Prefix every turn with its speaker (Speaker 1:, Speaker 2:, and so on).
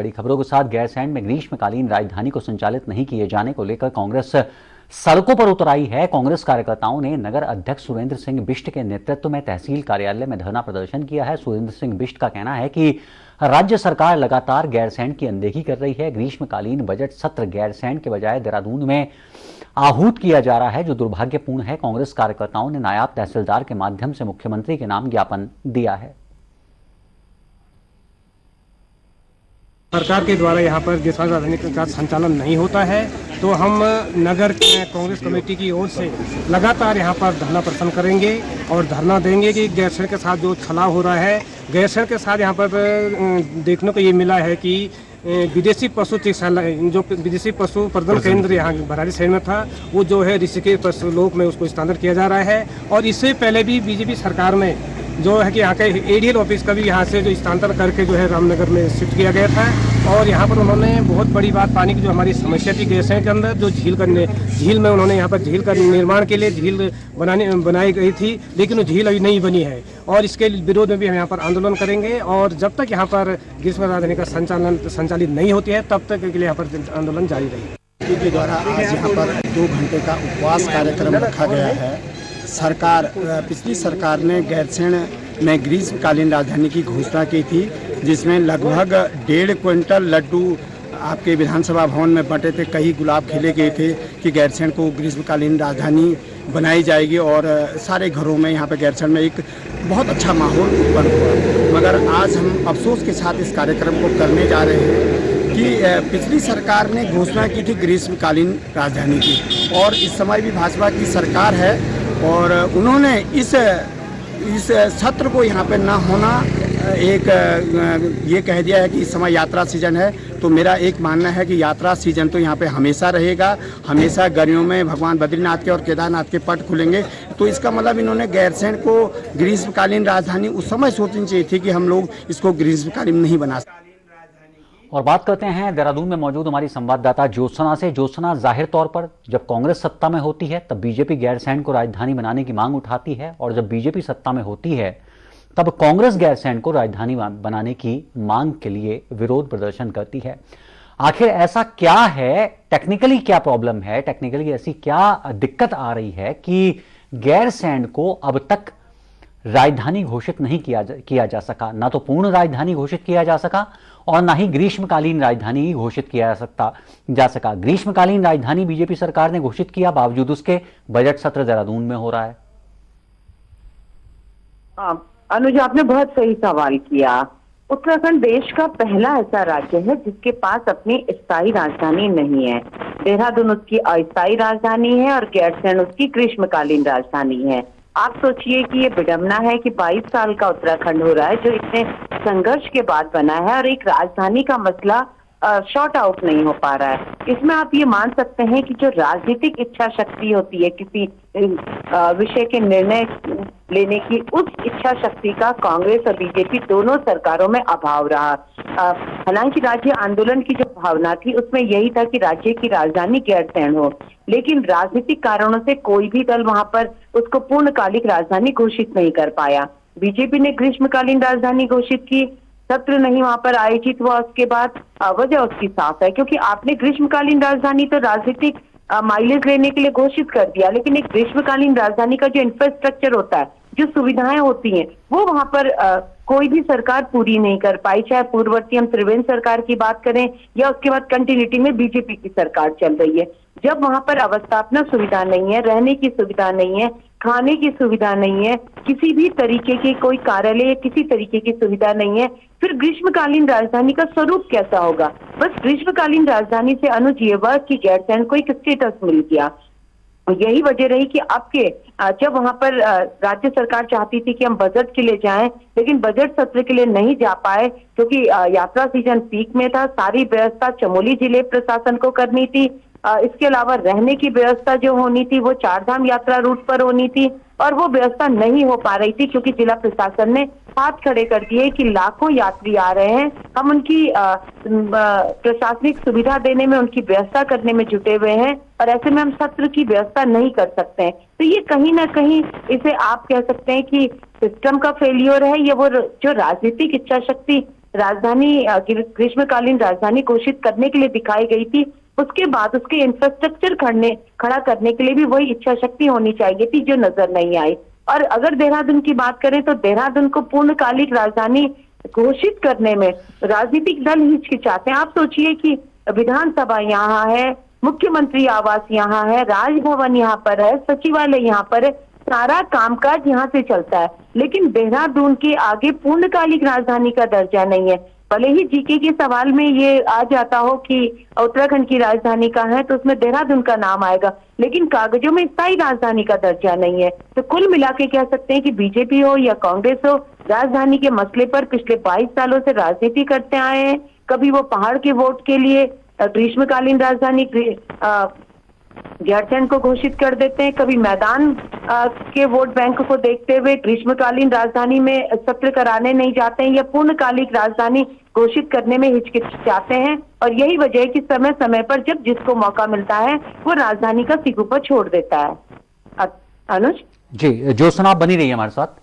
Speaker 1: बड़ी खबरों के साथ गैरसैंण में ग्रीष्मकालीन राजधानी को संचालित नहीं किए जाने को लेकर कांग्रेस सड़कों पर उतर आई है। कांग्रेस कार्यकर्ताओं ने नगर अध्यक्ष सुरेंद्र सिंह बिष्ट के नेतृत्व में तहसील कार्यालय में धरना प्रदर्शन किया है। सुरेंद्र सिंह बिष्ट का कहना है कि राज्य सरकार लगातार गैरसैंण की अनदेखी कर रही है। ग्रीष्मकालीन बजट सत्र गैरसैंण के बजाय देहरादून में आहूत किया जा रहा है, जो दुर्भाग्यपूर्ण है। कांग्रेस कार्यकर्ताओं ने नायब तहसीलदार के माध्यम से मुख्यमंत्री के नाम ज्ञापन दिया है।
Speaker 2: सरकार के द्वारा यहाँ पर देशव्यापी राजधानी का संचालन नहीं होता है, तो हम नगर कांग्रेस कमेटी की ओर से लगातार यहाँ पर धरना प्रदर्शन करेंगे और धरना देंगे कि गैरसैंण के साथ जो छलाव हो रहा है। गैरसैंण के साथ यहाँ पर देखने को ये मिला है कि विदेशी पशु चिकित्सालय, जो विदेशी पशु प्रजनन केंद्र यहाँ भराड़ी शहर में था, वो जो है ऋषिकेश पशुलोक में उसको स्थानांतरित किया जा रहा है। और इससे पहले भी बीजेपी सरकार में जो है कि यहाँ के एडीएल ऑफिस का भी यहाँ से जो स्थानांतरण करके जो है रामनगर में शिफ्ट किया गया था। और यहाँ पर उन्होंने बहुत बड़ी बात, पानी की जो हमारी समस्या थी गैरसैंण के अंदर, जो झील में उन्होंने यहाँ पर झील का निर्माण के लिए झील बनाई गई थी, लेकिन वो झील अभी नहीं बनी है। और इसके विरोध में भी हम यहाँ पर आंदोलन करेंगे और जब तक यहाँ पर ग्रीष्म राजधानी का संचालित नहीं होती है तब तक के लिए यहाँ पर आंदोलन जारी रहेगा।
Speaker 3: के द्वारा आज यहाँ पर 2 घंटे का उपवास कार्यक्रम रखा गया है। पिछली सरकार ने गैरसैंण में ग्रीष्मकालीन राजधानी की घोषणा की थी, जिसमें लगभग 1.5 क्विंटल लड्डू आपके विधानसभा भवन में बंटे थे। कई गुलाब खिले गए थे कि गैरसैंण को ग्रीष्मकालीन राजधानी बनाई जाएगी और सारे घरों में यहाँ पे गैरसैंण में एक बहुत अच्छा माहौल उत्पन्न हुआ। मगर आज हम अफसोस के साथ इस कार्यक्रम को करने जा रहे हैं कि पिछली सरकार ने घोषणा की थी ग्रीष्मकालीन राजधानी की, और इस समय भी भाजपा की सरकार है और उन्होंने इस सत्र को यहाँ पे ना होना ये कह दिया है कि इस समय यात्रा सीजन है। तो मेरा एक मानना है कि यात्रा सीजन तो यहाँ पे हमेशा रहेगा। हमेशा गर्मियों में भगवान बद्रीनाथ के और केदारनाथ के पट खुलेंगे। तो इसका मतलब इन्होंने गैरसैंण को ग्रीष्मकालीन राजधानी उस समय सोचनी चाहिए थी कि हम लोग इसको ग्रीष्मकालीन नहीं बना सकते।
Speaker 1: और बात करते हैं देहरादून में मौजूद हमारी संवाददाता ज्योत्सना से। ज्योत्सना, जाहिर तौर पर जब कांग्रेस सत्ता में होती है तब बीजेपी गैरसैंण को राजधानी बनाने की मांग उठाती है, और जब बीजेपी सत्ता में होती है तब कांग्रेस गैरसैंण को राजधानी बनाने की मांग के लिए विरोध प्रदर्शन करती है। आखिर ऐसा क्या है, टेक्निकली क्या प्रॉब्लम है, टेक्निकली ऐसी क्या दिक्कत आ रही है कि गैरसैंण को अब तक राजधानी घोषित नहीं किया जा सका? ना तो पूर्ण राजधानी घोषित किया जा सका और ना ही ग्रीष्मकालीन राजधानी ही घोषित किया जा सका। ग्रीष्मकालीन राजधानी बीजेपी सरकार ने घोषित किया, बावजूद उसके बजट सत्र देहरादून में हो रहा है।
Speaker 4: अनुज, आपने बहुत सही सवाल किया। उत्तराखंड देश का पहला ऐसा राज्य है जिसके पास अपनी स्थायी राजधानी नहीं है। देहरादून उसकी अस्थायी राजधानी है और गैरसैंण उसकी ग्रीष्मकालीन राजधानी है। आप सोचिए कि ये विडंबना है कि 22 साल का उत्तराखंड हो रहा है जो इतने संघर्ष के बाद बना है और एक राजधानी का मसला शॉर्ट आउट नहीं हो पा रहा है। इसमें आप ये मान सकते हैं कि जो राजनीतिक इच्छा शक्ति होती है किसी विषय के निर्णय लेने की, उस इच्छा शक्ति का कांग्रेस और बीजेपी दोनों सरकारों में अभाव रहा। हालांकि राज्य आंदोलन की जो भावना थी उसमें यही था कि राज्य की राजधानी गैरसैंण हो, लेकिन राजनीतिक कारणों से कोई भी दल वहां पर उसको पूर्णकालिक राजधानी घोषित नहीं कर पाया। बीजेपी ने ग्रीष्मकालीन राजधानी घोषित की, सत्र नहीं वहां पर आयोजित हुआ। उसके बाद वजह उसकी साफ है, क्योंकि आपने ग्रीष्मकालीन राजधानी तो राजनीतिक माइलेज लेने के लिए घोषित कर दिया, लेकिन एक ग्रीष्मकालीन राजधानी का जो इंफ्रास्ट्रक्चर होता है, जो सुविधाएं होती हैं, वो वहां पर कोई भी सरकार पूरी नहीं कर पाई। चाहे पूर्ववर्ती हम त्रिवेंद्र सरकार की बात करें या उसके बाद कंटिन्यूटी में बीजेपी की सरकार चल रही है। जब वहां पर अवस्थापना सुविधा नहीं है, रहने की सुविधा नहीं है, खाने की सुविधा नहीं है, किसी भी तरीके की कोई कार्यालय या किसी तरीके की सुविधा नहीं है, फिर ग्रीष्मकालीन राजधानी का स्वरूप कैसा होगा? बस ग्रीष्मकालीन राजधानी से अनुज ये हुआ कि गैरसैंण को एक स्टेटस मिल गया। यही वजह रही कि आपके जब वहां पर राज्य सरकार चाहती थी कि हम बजट के लिए जाएं, लेकिन बजट सत्र के लिए नहीं जा पाए क्योंकि यात्रा सीजन पीक में था। सारी व्यवस्था चमोली जिले प्रशासन को करनी थी। इसके अलावा रहने की व्यवस्था जो होनी थी वो 4 धाम यात्रा रूट पर होनी थी, और वो व्यवस्था नहीं हो पा रही थी क्योंकि जिला प्रशासन ने हाथ खड़े कर दिए कि लाखों यात्री आ रहे हैं, हम उनकी प्रशासनिक सुविधा देने में, उनकी व्यवस्था करने में जुटे हुए हैं, और ऐसे में हम सत्र की व्यवस्था नहीं कर सकते हैं। तो ये कहीं ना कहीं इसे आप कह सकते हैं कि सिस्टम का फेलियर है, ये वो जो राजनीतिक इच्छा शक्ति राजधानी ग्रीष्मकालीन राजधानी घोषित करने के लिए दिखाई गई थी, उसके बाद उसके इंफ्रास्ट्रक्चर खड़ा करने के लिए भी वही इच्छा शक्ति होनी चाहिए थी, जो नजर नहीं आई। और अगर देहरादून की बात करें तो देहरादून को पूर्णकालिक राजधानी घोषित करने में राजनीतिक दल हिचकिचाते हैं। आप सोचिए कि विधानसभा यहाँ है, मुख्यमंत्री आवास यहाँ है, राजभवन यहाँ पर है, सचिवालय यहाँ पर है, सारा कामकाज यहाँ से चलता है, लेकिन देहरादून के आगे पूर्णकालिक राजधानी का दर्जा नहीं है। भले ही जीके के सवाल में ये आ जाता हो कि उत्तराखंड की राजधानी कहाँ है, तो उसमें देहरादून का नाम आएगा, लेकिन कागजों में स्थायी राजधानी का दर्जा नहीं है। तो कुल मिला के कह सकते हैं कि बीजेपी हो या कांग्रेस हो, राजधानी के मसले पर पिछले 22 सालों से राजनीति करते आए हैं। कभी वो पहाड़ के वोट के लिए ग्रीष्मकालीन राजधानी गैरसैंण को घोषित कर देते हैं, कभी मैदान के वोट बैंक को देखते हुए ग्रीष्मकालीन राजधानी में सत्र कराने नहीं जाते हैं या पूर्णकालिक राजधानी घोषित करने में हिचकिचाते हैं। और यही वजह है कि समय समय पर जब जिसको मौका मिलता है वो राजधानी का सिकुड़ पर छोड़ देता है। अनुज
Speaker 1: जी, ज्योत्सना आप बनी रही है हमारे साथ।